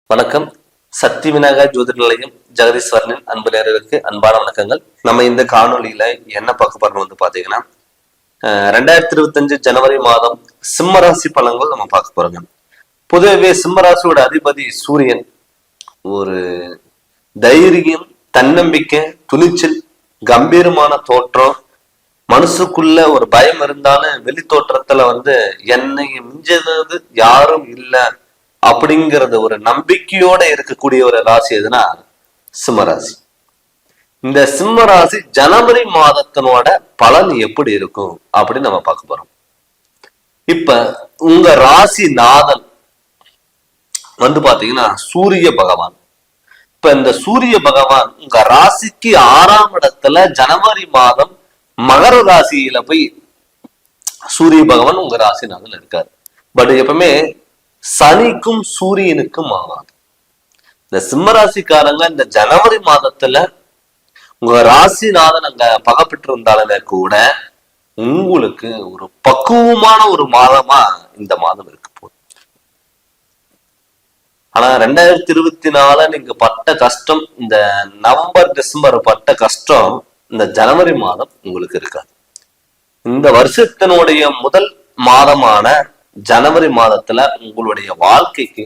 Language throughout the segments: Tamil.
வணக்கம். சக்தி விநாயகர் ஜோதிட நிலையம் ஜெகதீஸ்வரனின் அன்பு நேயர்களுக்கு அன்பான வணக்கங்கள். நம்ம இந்த காணொலியில என்ன பார்க்க போறோம் வந்து பாத்தீங்கன்னா 2025 ஜனவரி மாதம் சிம்மராசி பலன்கள் நம்ம பார்க்க போறோங்க. பொதுவாகவே சிம்மராசியோட அதிபதி சூரியன். ஒரு தைரியம், தன்னம்பிக்கை, துணிச்சல், கம்பீரமான தோற்றம், மனசுக்குள்ள ஒரு பயம் இருந்தாலும் வெளி தோற்றத்துல என்னை மிஞ்சது யாரும் இல்லை அப்படிங்கறது ஒரு நம்பிக்கையோட இருக்கக்கூடிய ஒரு ராசி எதுனா சிம்மராசி. இந்த சிம்மராசி ஜனவரி மாதத்தினோட பலன் எப்படி இருக்கும் அப்படின்னு நம்ம பார்க்க போறோம். இப்ப உங்க ராசி நாதன் பாத்தீங்கன்னா சூரிய பகவான். இப்ப இந்த சூரிய பகவான் உங்க ராசிக்கு 6ஆம் இடத்துல ஜனவரி மாதம் மகர ராசியில போய் சூரிய பகவான் உங்க ராசிநாதன் இருக்காரு. பட் எப்பவுமே சனிக்கும் சூரியனுக்கும் ஆகாது. இந்த சிம்மராசிக்காரங்க இந்த ஜனவரி மாதத்துல உங்க ராசிநாதன் அங்க பகப்பெற்று இருந்தாலுமே கூட உங்களுக்கு ஒரு பக்குவமான ஒரு மாதமா இந்த மாதம் இருக்க போகுது. ஆனா 2024 நீங்க பட்ட கஷ்டம், இந்த நவம்பர் டிசம்பர் பட்ட கஷ்டம் இந்த ஜனவரி மாதம் உங்களுக்கு இருக்காது. இந்த வருஷத்தினுடைய முதல் மாதமான ஜனவரி மாதத்துல உங்களுடைய வாழ்க்கைக்கு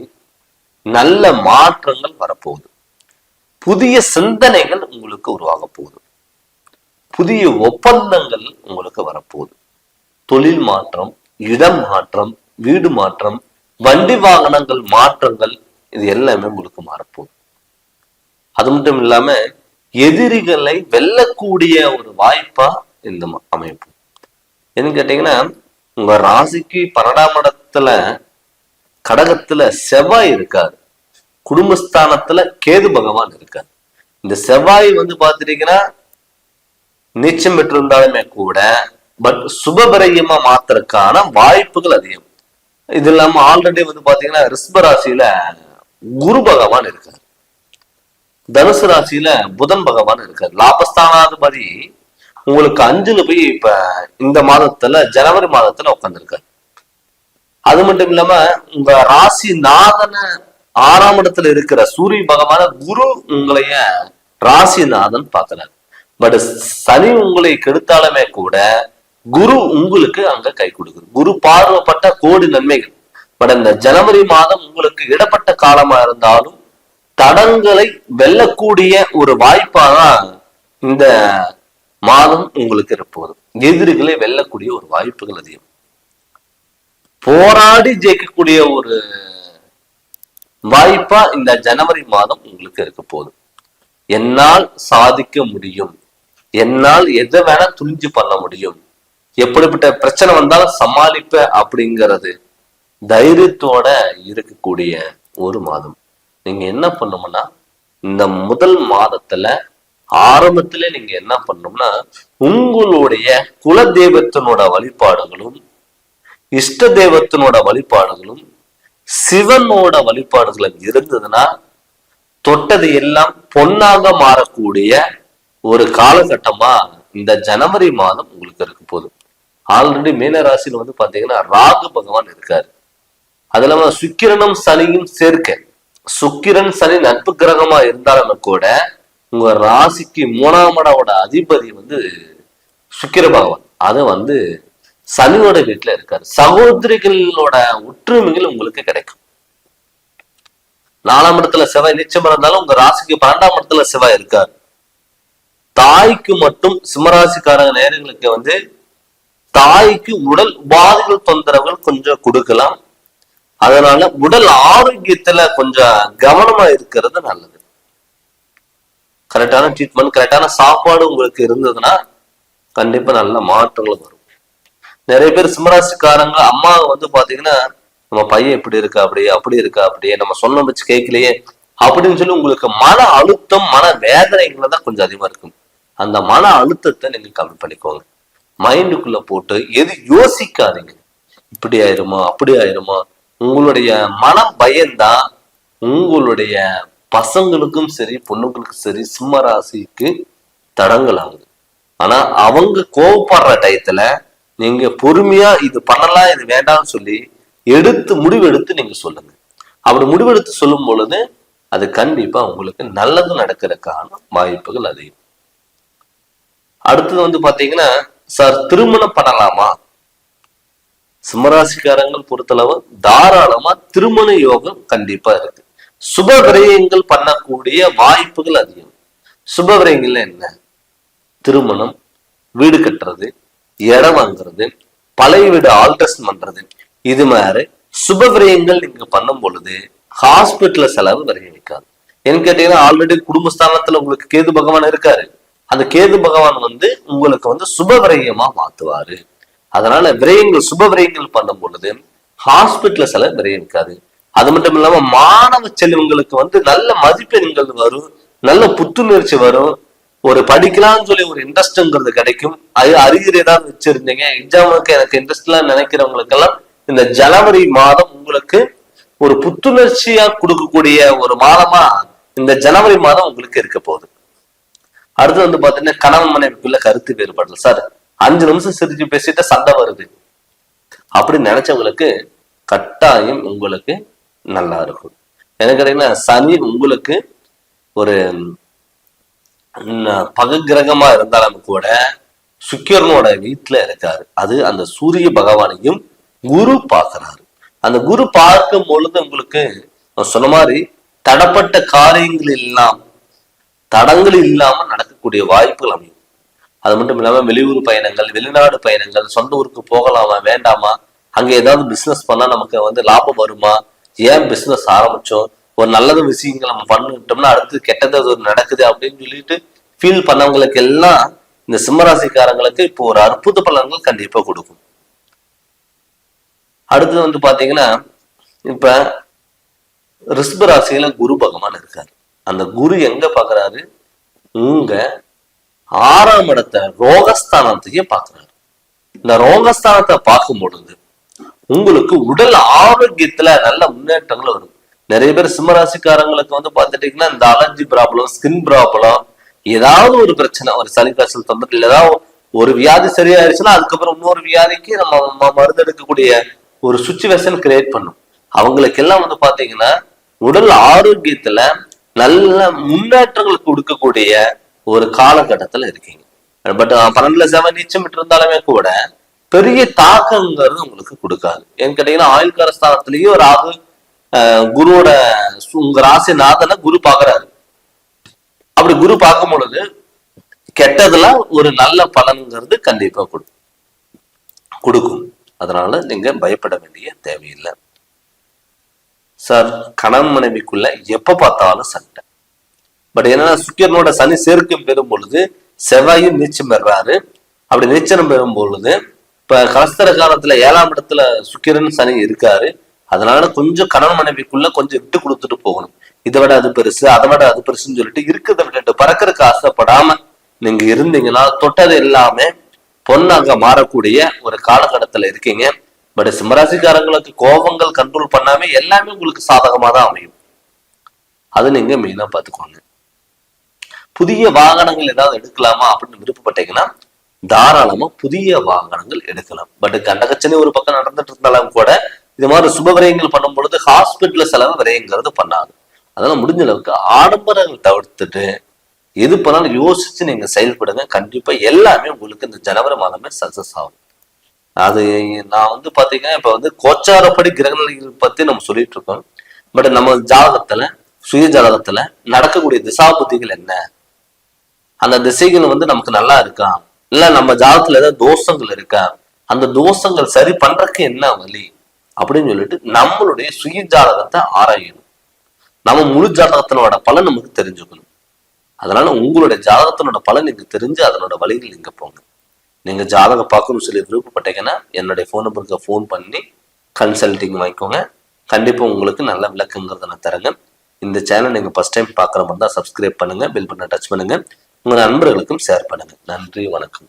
நல்ல மாற்றங்கள் வரப்போகுது. புதிய சிந்தனைகள் உங்களுக்கு உருவாக போகுது. புதிய ஒப்பந்தங்கள் உங்களுக்கு வரப்போகுது. தொழில் மாற்றம், இடம் மாற்றம், வீடு மாற்றம், வண்டி வாகனங்கள் மாற்றங்கள், இது எல்லாமே உங்களுக்கு மாறப்போகுது. அது மட்டும் இல்லாம எதிரிகளை வெல்லக்கூடிய ஒரு வாய்ப்பா இந்த அமைப்பு. என்னன்னு கேட்டீங்கன்னா, உங்க ராசிக்கு 12ஆம் இடத்துல கடகத்துல செவ்வாய் இருக்காரு. குடும்பஸ்தானத்துல கேது பகவான் இருக்காரு. இந்த செவ்வாய் பாத்துட்டீங்கன்னா நீச்சம் பெற்றிருந்தாலுமே கூட பட் சுபபிரயமா மாத்திரக்கான வாய்ப்புகள் அதிகம். இது இல்லாம ஆல்ரெடி பாத்தீங்கன்னா ரிஷப ராசியில குரு பகவான் இருக்காரு. தனுசு ராசியில புதன் பகவான் இருக்காரு. லாபஸ்தானாதிபதி உங்களுக்கு 5ல போய் இப்ப இந்த மாதத்துல ஜனவரி மாதத்துல உட்காந்துருக்காரு. அது மட்டும் இல்லாம உங்க ராசி நாதன 6ஆம் இடத்துல இருக்கிற சூரிய பகவான குரு உங்களைய ராசிநாதன் பார்க்கிறார். பட் சனி உங்களை கெடுத்தாலுமே கூட குரு உங்களுக்கு அங்க கை கொடுக்குது. குரு பார்வைப்பட்ட கோடி நன்மைகள். பட் இந்த ஜனவரி மாதம் உங்களுக்கு இடப்பட்ட காலமா இருந்தாலும் தடங்களை வெல்லக்கூடிய ஒரு வாய்ப்பாக இந்த மாதம் உங்களுக்கு இருப்பது. எதிரிகளை வெல்லக்கூடிய ஒரு வாய்ப்புகள் அதிகம். போராடி ஜெயிக்கக்கூடிய ஒரு வாய்ப்பா இந்த ஜனவரி மாதம் உங்களுக்கு இருக்க போகுது. என்னால் சாதிக்க முடியும், என்னால் எதை வேணா துணிஞ்சு பண்ண முடியும், எப்படிப்பட்ட பிரச்சனை வந்தாலும் சமாளிப்ப அப்படிங்கிறது தைரியத்தோட இருக்கக்கூடிய ஒரு மாதம். நீங்க என்ன பண்ணணும்னா, இந்த முதல் மாதத்துல ஆரம்பத்துல நீங்க என்ன பண்ணணும்னா, உங்களுடைய குல தெய்வத்தினோட வழிபாடுகளும் இஷ்ட தெய்வத்தினோட வழிபாடுகளும் சிவனோட வழிபாடுகளும் இருந்ததுன்னா தொட்டது எல்லாம் பொன்னாக மாறக்கூடிய ஒரு காலகட்டமா இந்த ஜனவரி மாதம் உங்களுக்கு இருக்க போகுது. ஆல்ரெடி மீன ராசியில பாத்தீங்கன்னா ராகு பகவான் இருக்காரு. அது இல்லாம சுக்கிரனும் சனியும் சேர்க்க, சுக்கிரன் சனி நட்பு கிரகமா இருந்தாலும் கூட உங்க ராசிக்கு 3ஆம் இடோட அதிபதி சுக்கிர பகவான். அது சனியோட வீட்டுல இருக்காரு. சகோதரிகளோட ஒற்றுமைகள் உங்களுக்கு கிடைக்கும். 4ஆம் இடத்துல செவ்வாய் நீச்சம் இருந்தாலும் உங்க ராசிக்கு 12ஆம் இடத்துல செவ்வாய் இருக்காரு. தாய்க்கு மட்டும் சிம்மராசிக்காரங்க நேரங்களுக்கு தாய்க்கு உடல் உபாதைகள் தொந்தரவுகள் கொஞ்சம் கொடுக்கலாம். அதனால உடல் ஆரோக்கியத்துல கொஞ்சம் கவனமா இருக்கிறது நல்லது. கரெக்டான ட்ரீட்மெண்ட், கரெக்டான சாப்பாடு உங்களுக்கு இருந்ததுன்னா கண்டிப்பா நல்ல மாற்றங்கள் வரும். நிறைய பேர் சிம்மராசிக்காரங்க அம்மா பாத்தீங்கன்னா நம்ம பையன் இப்படி இருக்கா அப்படியே, அப்படி இருக்கா அப்படியே, நம்ம சொன்ன வச்சு கேட்கலையே அப்படின்னு சொல்லி உங்களுக்கு மன அழுத்தம், மன வேதனைகள் தான் கொஞ்சம் அதிகமா இருக்கும். அந்த மன அழுத்தத்தை நீங்க கம்மி பண்ணிக்கோங்க. மைண்டுக்குள்ள போட்டு எது யோசிக்காதீங்க. இப்படி ஆயிருமா அப்படி ஆயிருமா. உங்களுடைய மன பயம்தான் உங்களுடைய பசங்களுக்கும் சரி பொண்ணுங்களுக்கும் சரி சிம்ம ராசிக்கு தடங்கள் ஆகுது. ஆனா அவங்க கோவப்படுற டயத்துல நீங்க பொறுமையா இது பண்ணலாம் இது வேண்டாம்னு சொல்லி முடிவெடுத்து நீங்க சொல்லுங்க. அப்படி முடிவெடுத்து சொல்லும் பொழுது அது கண்டிப்பா உங்களுக்கு நல்லது நடக்கிறதுக்கான வாய்ப்புகள் அதிகம். அடுத்தது வந்து பாத்தீங்கன்னா, சார் திருமணம் பண்ணலாமா? சிம்மராசிக்காரங்கள் பொறுத்தளவு தாராளமா திருமண யோகம் கண்டிப்பா இருக்கு. சுப விரயங்கள் பண்ணக்கூடிய வாய்ப்புகள் அதிகம். சுப விரயங்கள்ல என்ன? திருமணம், வீடு கட்டுறது, இடம் வாங்குறது, பழைய வீடு ஆல்ட்ரேஷன் பண்றது, இது மாதிரி சுப விரயங்கள் நீங்க பண்ணும் பொழுது ஹாஸ்பிட்டல்ல செலவு விரயமிக்காது. ஏன்னு கேட்டீங்கன்னா, ஆல்ரெடி குடும்பஸ்தானத்துல உங்களுக்கு கேது பகவான் இருக்காரு. அந்த கேது பகவான் வந்து உங்களுக்கு வந்து சுப விரயமா மாத்துவாரு. அதனால விரயங்கள் சுப விரயங்கள் பண்ணும் பொழுது ஹாஸ்பிட்டல்ல செலவு விரயமிக்காது. அது மட்டும் இல்லாம மாணவ செல்வங்களுக்கு வந்து நல்ல மதிப்பெண்கள் வரும், நல்ல புத்துணர்ச்சி வரும், ஒரு படிக்கலாம்னு சொல்லி ஒரு இன்ட்ரெஸ்ட்ங்கிறது கிடைக்கும். அது அறிகுறி ஏதாவது வச்சிருந்தீங்க, எக்ஸாமுக்கு எனக்கு இன்ட்ரெஸ்ட் எல்லாம் நினைக்கிறவங்களுக்கு எல்லாம் இந்த ஜனவரி மாதம் உங்களுக்கு ஒரு புத்துணர்ச்சியா கொடுக்கக்கூடிய ஒரு மாதமா இந்த ஜனவரி மாதம் உங்களுக்கு இருக்க போகுது. அடுத்து வந்து பாத்தீங்கன்னா, கணவன் மனைவிக்குள்ள கருத்து வேறுபாடு. சார் 5 நிமிஷம் சிரிச்சு பேசிட்டு சண்டை வருது அப்படின்னு நினைச்சவங்களுக்கு கட்டாயம் உங்களுக்கு நல்லா இருக்கும். எனக்கு கேட்டீங்கன்னா, சனி உங்களுக்கு ஒரு பக கிரகமா இருந்தாலும் கூட சுக்கிரனோட வீட்டுல இருக்காரு. அது அந்த சூரிய பகவானையும் குரு பார்க்கிறாரு. அந்த குரு பார்க்கும் பொழுது உங்களுக்கு சொன்ன மாதிரி தடப்பட்ட காரியங்கள் எல்லாம் தடங்கள் இல்லாம நடக்கக்கூடிய வாய்ப்புகள் அமையும். அது மட்டும் இல்லாம வெளியூர் பயணங்கள், வெளிநாடு பயணங்கள், சொந்த ஊருக்கு போகலாமா வேண்டாமா, அங்க ஏதாவது பிசினஸ் பண்ணா நமக்கு வந்து லாபம் வருமா, ஏன் பிசினஸ் ஆரம்பிச்சோம், ஒரு நல்லது விஷயங்கள் நம்ம பண்ணிட்டோம்னா அடுத்து கெட்டது நடக்குது அப்படின்னு சொல்லிட்டு ஃபீல் பண்ணவங்களுக்கு எல்லாம் இந்த சிம்மராசிக்காரங்களுக்கு இப்போ ஒரு அற்புத பலன்கள் கண்டிப்பா கொடுக்கும். அடுத்தது வந்து பாத்தீங்கன்னா, இப்ப ரிஷப ராசியில குரு பகவான் இருக்காரு. அந்த குரு எங்க பாக்குறாரு? உங்க 6ஆம் இடத்தை ரோகஸ்தானத்தையே பாக்குறாரு. இந்த ரோகஸ்தானத்தை பார்க்கும் பொழுது உங்களுக்கு உடல் ஆரோக்கியத்துல நல்ல முன்னேற்றங்கள் வரும். நிறைய பேர் சிம்மராசிக்காரங்களுக்கு வந்து பாத்துட்டீங்கன்னா, இந்த அலர்ஜி ப்ராப்ளம், ஸ்கின் ப்ராப்ளம், ஏதாவது ஒரு பிரச்சனை, ஒரு சளி காய்ச்சல் தொந்தரவு, ஏதாவது ஒரு வியாதி சரியாயிருச்சுன்னா அதுக்கப்புறம் இன்னொரு வியாதிக்கு நம்ம மருந்து எடுக்கக்கூடிய ஒரு சுச்சுவேஷன் கிரியேட் பண்ணும். அவங்களுக்கு எல்லாம் வந்து பாத்தீங்கன்னா உடல் ஆரோக்கியத்துல நல்ல முன்னேற்றங்கள் கொடுக்கக்கூடிய ஒரு காலகட்டத்துல இருக்கீங்க. பட் 12ல 7 நீச்சம் இருந்தாலுமே கூட பெரிய தாக்கங்கிறது உங்களுக்கு கொடுக்காது. ஏன்னு கேட்டீங்கன்னா, ஆயுள்கார ஸ்தானத்திலேயே ஒரு ராகு குருவோட உங்க ராசிநாதனை குரு பாக்குறாரு. அப்படி குரு பார்க்கும் பொழுது கெட்டதுல ஒரு நல்ல பலன்கிறது கண்டிப்பா கொடுக்கும். அதனால நீங்க பயப்பட வேண்டிய தேவையில்லை. சார் கணவன் மனைவிக்குள்ள எப்ப பார்த்தாலும் சண்டை. பட் என்னன்னா, சுக்கிரனோட சனி சேர்க்கம் பெறும் பொழுது செவ்வாயும் நீச்சம் பெறாரு. அப்படி நீச்சம் பெறும் பொழுது இப்ப கலஸ்தர காலத்துல 7ஆம் இடத்துல சுக்கிரன் சனி இருக்காரு. அதனால கொஞ்சம் கணவன் மனைவிக்குள்ள கொஞ்சம் விட்டு கொடுத்துட்டு போகணும். இதை விட அது பெருசு, அதை விட அது பெருசுன்னு சொல்லிட்டு இருக்கிறத விட்டுட்டு பறக்கிறதுக்கு ஆசைப்படாம நீங்க இருந்தீங்கன்னா தொட்டது எல்லாமே பொண்ணாக மாறக்கூடிய ஒரு காலகட்டத்துல இருக்கீங்க. பட் சிம்மராசிக்காரங்களுக்கு கோபங்கள் கண்ட்ரோல் பண்ணாம எல்லாமே உங்களுக்கு சாதகமா தான் அமையும். அது நீங்க மெயினா பாத்துக்கோங்க. புதிய வாகனங்கள் ஏதாவது எடுக்கலாமா அப்படின்னு விருப்பப்பட்டீங்கன்னா தாராளமா புதிய வாகனங்கள் எடுக்கலாம். பட் கண்டகச்சனி ஒரு பக்கம் நடந்துட்டு இருந்தாலும் கூட இது மாதிரி சுப விரயங்கள் பண்ணும் பொழுது ஹாஸ்பிட்டல்ல செலவு விரயங்கிறது பண்ணாது. அதெல்லாம் முடிஞ்ச அளவுக்கு ஆடம்பரங்கள் தவிர்த்துட்டு எது பண்ணாலும் யோசிச்சு நீங்க செயல்படுங்க. கண்டிப்பா எல்லாமே உங்களுக்கு இந்த ஜனவரி மாதமே சக்சஸ் ஆகும். அது நான் வந்து பாத்தீங்கன்னா, இப்ப வந்து கோச்சாரப்படி கிரகநிலைகள் பத்தி நம்ம சொல்லிட்டு இருக்கோம். பட் நம்ம ஜாதகத்துல சுய ஜாதகத்துல நடக்கக்கூடிய திசாபுத்திகள் என்ன, அந்த திசைகள் வந்து நமக்கு நல்லா இருக்கா, இல்ல நம்ம ஜாதகத்துல ஏதாவது தோஷங்கள் இருக்கா, அந்த தோஷங்கள் சரி பண்றதுக்கு என்ன வழி அப்படின்னு சொல்லிட்டு நம்மளுடைய சுய ஜாதகத்தை ஆராயணும். நம்ம முழு ஜாதகத்தினோட பலன் நமக்கு தெரிஞ்சுக்கணும். அதனால உங்களுடைய ஜாதகத்தினோட பலன் நீங்க தெரிஞ்சு அதனோட வழிகள் நீங்க போங்க. நீங்க ஜாதகம் பார்க்கணும்னு சொல்லி விருப்பப்பட்டீங்கன்னா என்னுடைய ஃபோன் நம்பருக்கு ஃபோன் பண்ணி கன்சல்டிங் வாங்கிக்கோங்க. கண்டிப்பா உங்களுக்கு நல்ல விளக்கங்கிறத நான் தரேங்க. இந்த சேனல் நீங்க ஃபர்ஸ்ட் டைம் பார்க்குற மாதிரி தான் சப்ஸ்கிரைப் பண்ணுங்க, பெல் பட்டனை டச் பண்ணுங்க, உங்க நண்பர்களுக்கும் ஷேர் பண்ணுங்க. நன்றி, வணக்கம்.